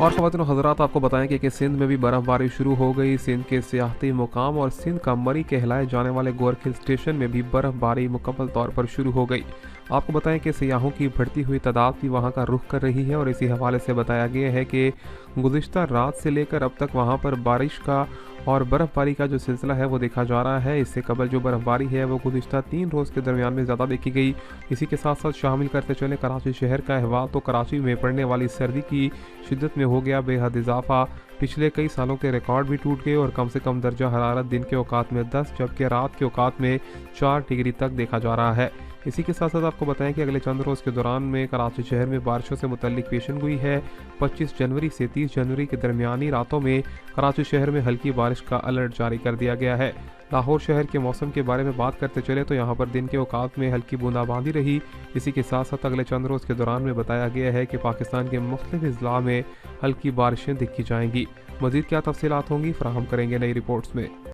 और ख़वातीन हज़रात, आपको बताएं कि सिंध में भी बर्फ़बारी शुरू हो गई। सिंध के सियाहती मुकाम और सिंध का मरी कहलाए जाने वाले गोरख हिल स्टेशन में भी बर्फ़बारी मुकम्मल तौर पर शुरू हो गई। आपको बताएं कि सियाहों की बढ़ती हुई तादाद भी वहां का रुख कर रही है और इसी हवाले से बताया गया है कि गुज़िश्ता रात से लेकर अब तक वहां पर बारिश का और बर्फ़बारी का जो सिलसिला है वो देखा जा रहा है। इससे कबल जो बर्फ़बारी है वो गुज़िश्ता 3 रोज़ के दरमियान में ज़्यादा देखी गई। इसी के साथ साथ शामिल करते चले कराची शहर का अहवाल, तो कराची में पड़ने वाली सर्दी की शिद्दत में हो गया बेहद इजाफा। पिछले कई सालों के रिकॉर्ड भी टूट गए और कम से कम दर्जा हरारत दिन के औकात में 10 जबकि रात के औकात में 4 डिग्री तक देखा जा रहा है। इसी के साथ साथ आपको बताएं कि अगले चंद रोज़ के दौरान में कराची शहर में बारिशों से मुतल्लिक पेशन गोई है। 25 जनवरी से 30 जनवरी के दरमियानी रातों में कराची शहर में हल्की बारिश का अलर्ट जारी कर दिया गया है। लाहौर शहर के मौसम के बारे में बात करते चले तो यहाँ पर दिन के औकात में हल्की बूंदाबांदी रही। इसी के साथ साथ अगले चंद रोज़ के दौरान में बताया गया है कि पाकिस्तान के मुख्तलिफ अजला में हल्की बारिशें देखी जाएंगी। मज़ीद क्या तफसीलात होंगी फराहम करेंगे नई रिपोर्ट्स में।